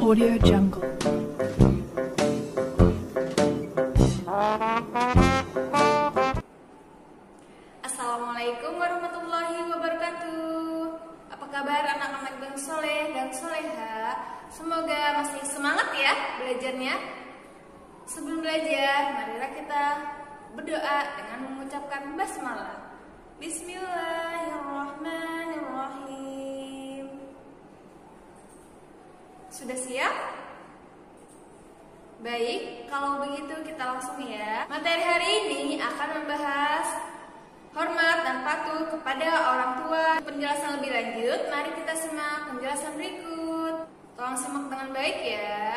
Audio Jungle. Assalamualaikum warahmatullahi wabarakatuh. Apa kabar anak-anak yang soleh dan soleha? Semoga masih semangat ya belajarnya. Sebelum belajar, marilah kita berdoa dengan mengucapkan basmalah. Bismillahirrahmanirrahim. Sudah siap? Baik, kalau begitu kita langsung ya. Materi hari ini akan membahas hormat dan patuh kepada orang tua. Penjelasan lebih lanjut, mari kita simak penjelasan berikut. Tolong simak dengan baik ya.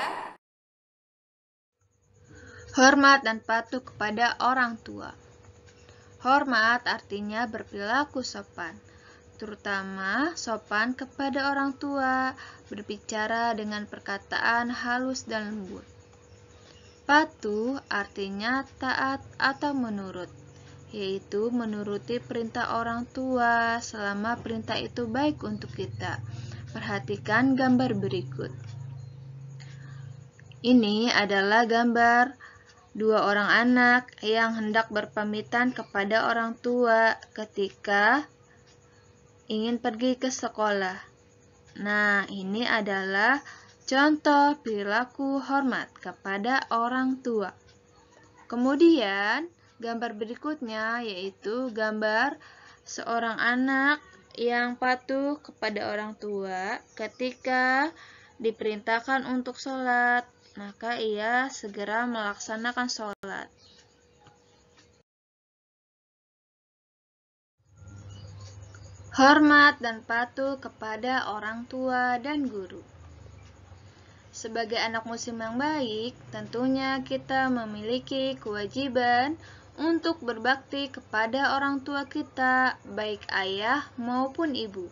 Hormat dan patuh kepada orang tua. Hormat artinya berperilaku sopan, terutama sopan kepada orang tua, berbicara dengan perkataan halus dan lembut. Patuh artinya taat atau menurut, yaitu menuruti perintah orang tua selama perintah itu baik untuk kita. Perhatikan gambar berikut. Ini adalah gambar dua orang anak yang hendak berpamitan kepada orang tua ketika ingin pergi ke sekolah. Nah, ini adalah contoh perilaku hormat kepada orang tua. Kemudian, gambar berikutnya yaitu gambar seorang anak yang patuh kepada orang tua ketika diperintahkan untuk sholat, maka ia segera melaksanakan sholat. Hormat dan patuh kepada orang tua dan guru. Sebagai anak muslim yang baik, tentunya kita memiliki kewajiban untuk berbakti kepada orang tua kita, baik ayah maupun ibu.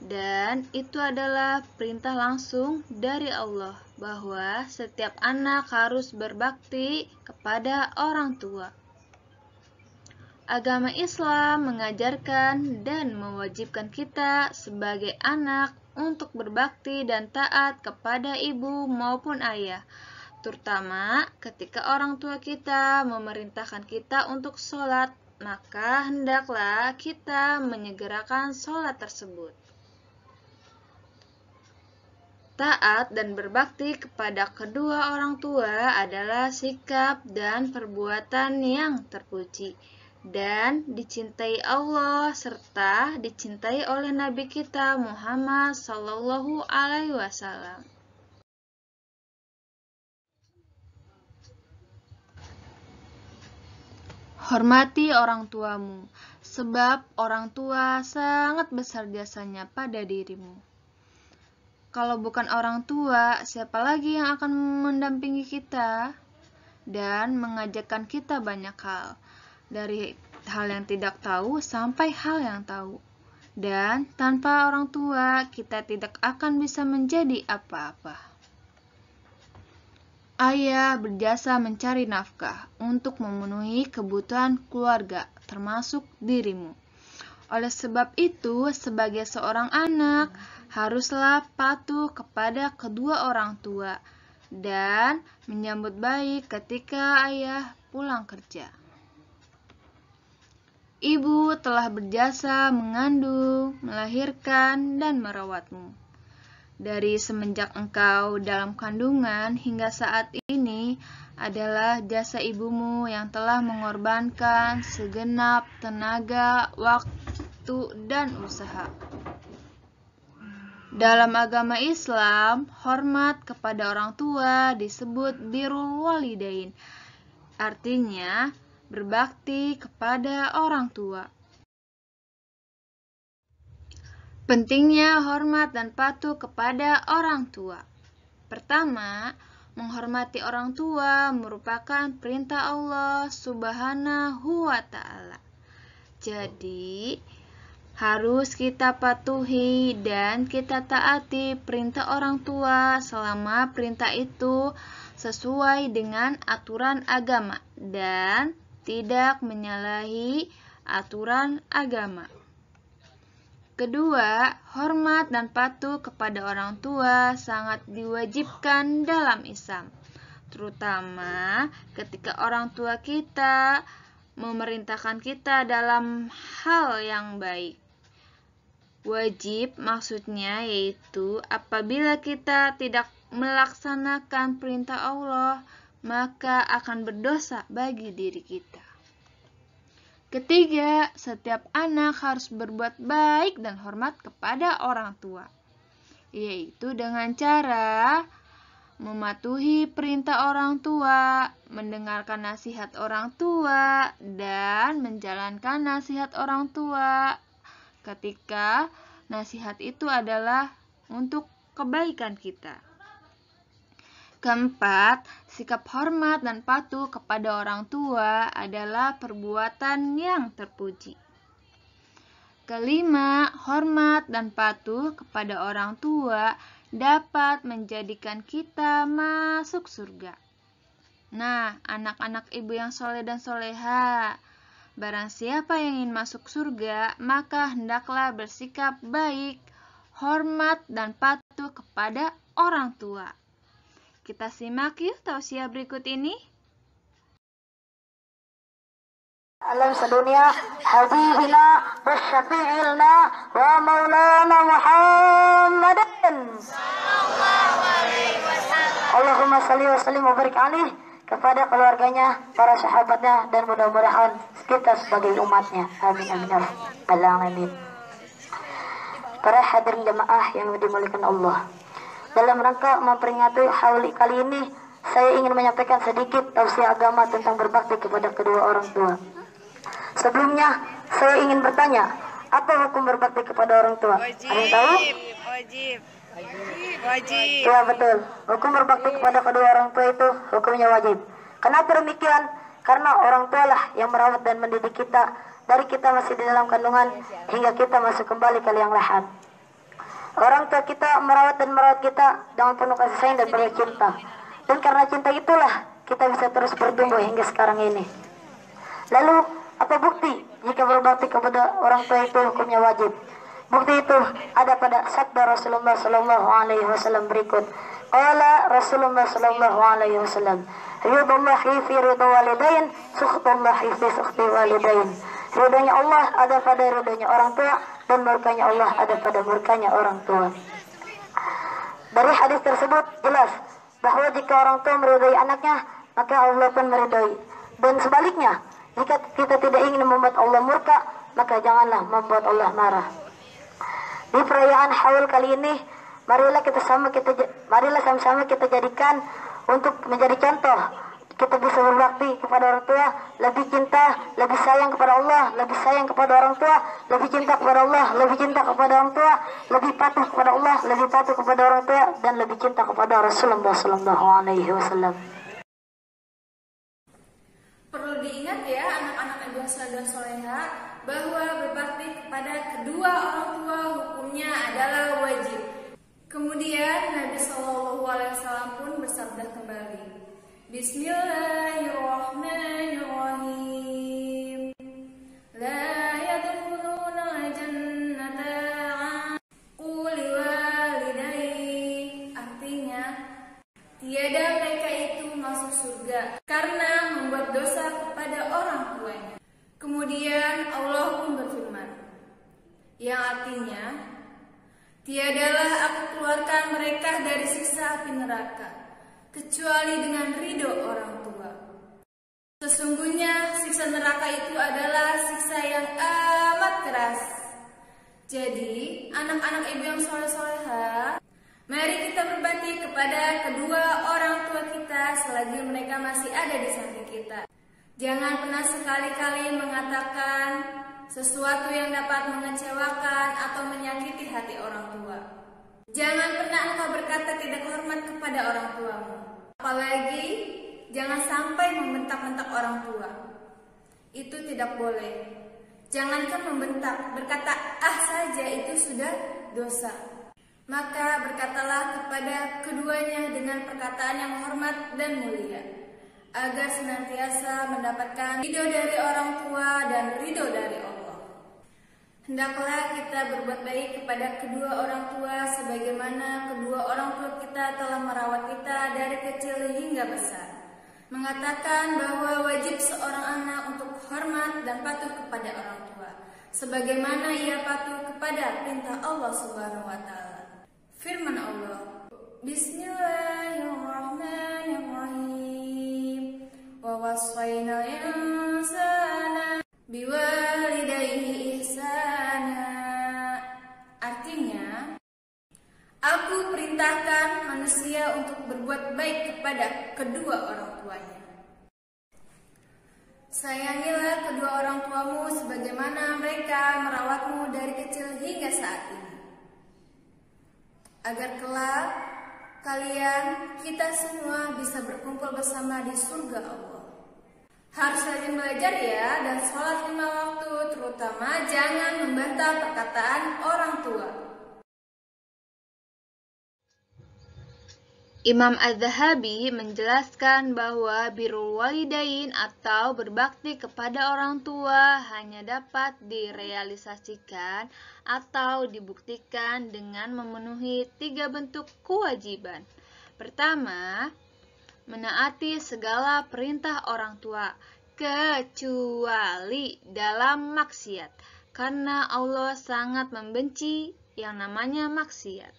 Dan itu adalah perintah langsung dari Allah bahwa setiap anak harus berbakti kepada orang tua. Agama Islam mengajarkan dan mewajibkan kita sebagai anak untuk berbakti dan taat kepada ibu maupun ayah, terutama ketika orang tua kita memerintahkan kita untuk sholat, maka hendaklah kita menyegerakan sholat tersebut. Taat dan berbakti kepada kedua orang tua adalah sikap dan perbuatan yang terpuji dan dicintai Allah serta dicintai oleh Nabi kita Muhammad Sallallahu Alaihi Wasallam. Hormati orang tuamu, sebab orang tua sangat besar jasanya pada dirimu. Kalau bukan orang tua, siapa lagi yang akan mendampingi kita dan mengajarkan kita banyak hal, dari hal yang tidak tahu sampai hal yang tahu. Dan tanpa orang tua, kita tidak akan bisa menjadi apa-apa. Ayah berjasa mencari nafkah untuk memenuhi kebutuhan keluarga, termasuk dirimu. Oleh sebab itu, sebagai seorang anak, haruslah patuh kepada kedua orang tua dan menyambut baik ketika ayah pulang kerja. Ibu telah berjasa mengandung, melahirkan, dan merawatmu. Dari semenjak engkau dalam kandungan hingga saat ini adalah jasa ibumu yang telah mengorbankan segenap tenaga, waktu, dan usaha. Dalam agama Islam, hormat kepada orang tua disebut birrul walidain, artinya berbakti kepada orang tua. Pentingnya hormat dan patuh kepada orang tua. Pertama, menghormati orang tua merupakan perintah Allah Subhanahu wa Ta'ala. Jadi, harus kita patuhi dan kita taati perintah orang tua selama perintah itu sesuai dengan aturan agama dan tidak menyalahi aturan agama. Kedua, hormat dan patuh kepada orang tua sangat diwajibkan dalam Islam, terutama ketika orang tua kita memerintahkan kita dalam hal yang baik. Wajib maksudnya yaitu apabila kita tidak melaksanakan perintah Allah, maka akan berdosa bagi diri kita. Ketiga, setiap anak harus berbuat baik dan hormat kepada orang tua, yaitu dengan cara mematuhi perintah orang tua, mendengarkan nasihat orang tua, dan menjalankan nasihat orang tua ketika nasihat itu adalah untuk kebaikan kita. Keempat, sikap hormat dan patuh kepada orang tua adalah perbuatan yang terpuji. Kelima, hormat dan patuh kepada orang tua dapat menjadikan kita masuk surga. Nah, anak-anak ibu yang soleh dan soleha, barang siapa yang ingin masuk surga, maka hendaklah bersikap baik, hormat dan patuh kepada orang tua. Kita simak yuk tausiah berikut ini. Alam sedunia habibina wasyafi'ilna wa maulana Muhammadin sallallahu alaihi wasallam. Allahumma salli wa sallim wa barik alaihi kepada keluarganya, para sahabatnya, dan mudah-mudahan kita sebagai umatnya. Amin amin ya rabbal alamin. Para hadirin jemaah yang dimuliakan Allah, dalam rangka memperingati haul kali ini, saya ingin menyampaikan sedikit tausiah agama tentang berbakti kepada kedua orang tua. Sebelumnya, saya ingin bertanya, apa hukum berbakti kepada orang tua? Ada yang tahu? Wajib. Ya betul. Hukum berbakti kepada kedua orang tua itu hukumnya wajib. Kenapa demikian? Karena orang tua lah yang merawat dan mendidik kita dari kita masih di dalam kandungan hingga kita masuk kembali ke liang lahat. Orang tua kita merawat kita dengan penuh kasih sayang dan penuh cinta. Dan karena cinta itulah kita bisa terus bertumbuh hingga sekarang ini. Lalu, apa bukti jika berbakti kepada orang tua itu hukumnya wajib? Bukti itu ada pada sabda Rasulullah sallallahu alaihi wasallam berikut. Qala Rasulullah sallallahu alaihi wasallam, "Ridallahi fi ridha walidain, sukhtullahi fi sukhti walidain." Ridhonya Allah ada pada ridhonya orang tua, dan murkanya Allah ada pada murkanya orang tua. Dari hadis tersebut jelas bahwa jika orang tua meridai anaknya, maka Allah pun meridai. Dan sebaliknya, jika kita tidak ingin membuat Allah murka, maka janganlah membuat Allah marah. Di perayaan haul kali ini, marilah sama-sama kita jadikan untuk menjadi contoh. Kita bisa berbakti kepada orang tua, lebih cinta, lebih sayang kepada Allah, lebih sayang kepada orang tua, lebih cinta kepada Allah, lebih cinta kepada orang tua, lebih patuh kepada Allah, lebih patuh kepada orang tua, dan lebih cinta kepada Rasulullah sallallahu alaihi wasallam. Perlu diingat ya anak-anak ibu dan soleha, bahwa berbakti kepada kedua orang tua hukumnya adalah wajib. Kemudian Nabi Shallallahu Alaihi Wasallam pun bersabda kembali, Bismillahirrahmanirrahim. La yadkhuluna al-jannata quli walidayhi. Artinya, tiada mereka itu masuk surga karena membuat dosa kepada orang tuanya. Kemudian Allah pun berfirman, yang artinya, tiadalah aku keluarkan mereka dari siksa api neraka, kecuali dengan ridho orang tua. Sesungguhnya siksa neraka itu adalah siksa yang amat keras. Jadi, anak-anak ibu yang soleh-soleha, mari kita berbakti kepada kedua orang tua kita selagi mereka masih ada di samping kita. Jangan pernah sekali-kali mengatakan sesuatu yang dapat mengecewakan atau menyakiti hati orang tua. Jangan pernah engkau berkata tidak hormat kepada orang tuamu. Apalagi jangan sampai membentak-bentak orang tua. Itu tidak boleh. Jangankan membentak, berkata ah saja itu sudah dosa. Maka berkatalah kepada keduanya dengan perkataan yang hormat dan mulia, agar senantiasa mendapatkan ridho dari orang tua dan ridho dari Allah. Hendaklah kita berbuat baik kepada kedua orang tua sebagaimana kedua orang tua kita telah merawat kita dari kecil hingga besar. Mengatakan bahwa wajib seorang anak untuk hormat dan patuh kepada orang tua sebagaimana ia patuh kepada perintah Allah Subhanahu wa taala. Firman Allah, Bismillahirrahmanirrahim. Wa wassayna insana biwalidayhi ihsana. Artinya, aku perintahkan manusia untuk berbuat baik kepada kedua orang tuanya. Sayangilah kedua orang tuamu sebagaimana mereka merawatmu dari kecil hingga saat ini, agar kelak kita semua bisa berkumpul bersama di surga Allah. Harus rajin belajar ya, dan sholat 5 waktu, terutama jangan membantah perkataan orang tua. Imam Az-Zahabi menjelaskan bahwa birrul walidain atau berbakti kepada orang tua hanya dapat direalisasikan atau dibuktikan dengan memenuhi 3 bentuk kewajiban. Pertama, menaati segala perintah orang tua, kecuali dalam maksiat, karena Allah sangat membenci yang namanya maksiat.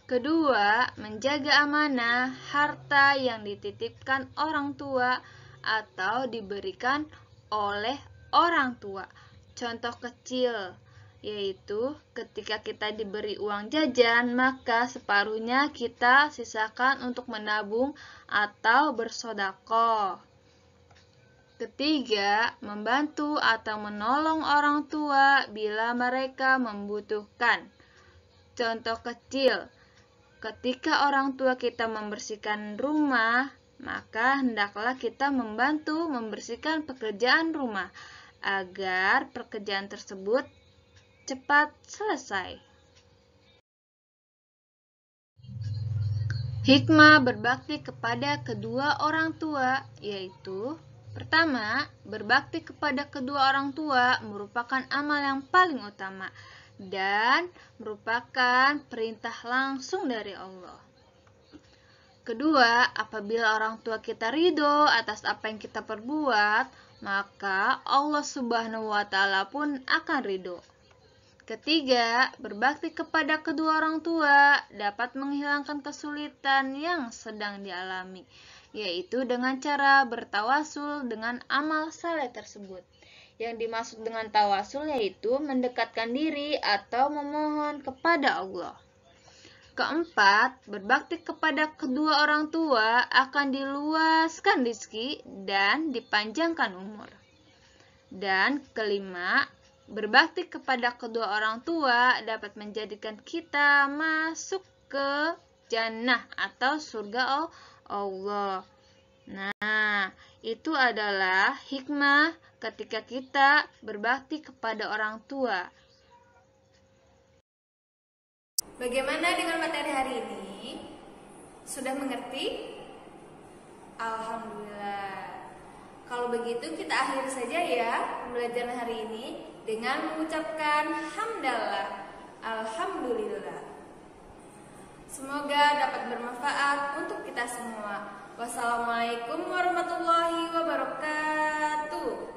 Kedua, menjaga amanah harta yang dititipkan orang tua atau diberikan oleh orang tua. Contoh kecil, yaitu ketika kita diberi uang jajan, maka separuhnya kita sisakan untuk menabung atau bersedekah. Ketiga, membantu atau menolong orang tua bila mereka membutuhkan. Contoh kecil, ketika orang tua kita membersihkan rumah, maka hendaklah kita membantu membersihkan pekerjaan rumah agar pekerjaan tersebut cepat selesai. Hikmah berbakti kepada kedua orang tua yaitu: pertama, berbakti kepada kedua orang tua merupakan amal yang paling utama dan merupakan perintah langsung dari Allah. Kedua, apabila orang tua kita ridho atas apa yang kita perbuat, maka Allah Subhanahu wa taala pun akan ridho. Ketiga, berbakti kepada kedua orang tua dapat menghilangkan kesulitan yang sedang dialami, yaitu dengan cara bertawasul dengan amal saleh tersebut. Yang dimaksud dengan tawasul yaitu mendekatkan diri atau memohon kepada Allah. Keempat, berbakti kepada kedua orang tua akan diluaskan rezeki dan dipanjangkan umur. Dan kelima, berbakti kepada kedua orang tua dapat menjadikan kita masuk ke jannah atau surga Allah. Nah, itu adalah hikmah ketika kita berbakti kepada orang tua. Bagaimana dengan materi hari ini? Sudah mengerti? Alhamdulillah. Kalau begitu kita akhiri saja ya pembelajaran hari ini dengan mengucapkan hamdalah, alhamdulillah. Semoga dapat bermanfaat untuk kita semua. Wassalamualaikum warahmatullahi wabarakatuh.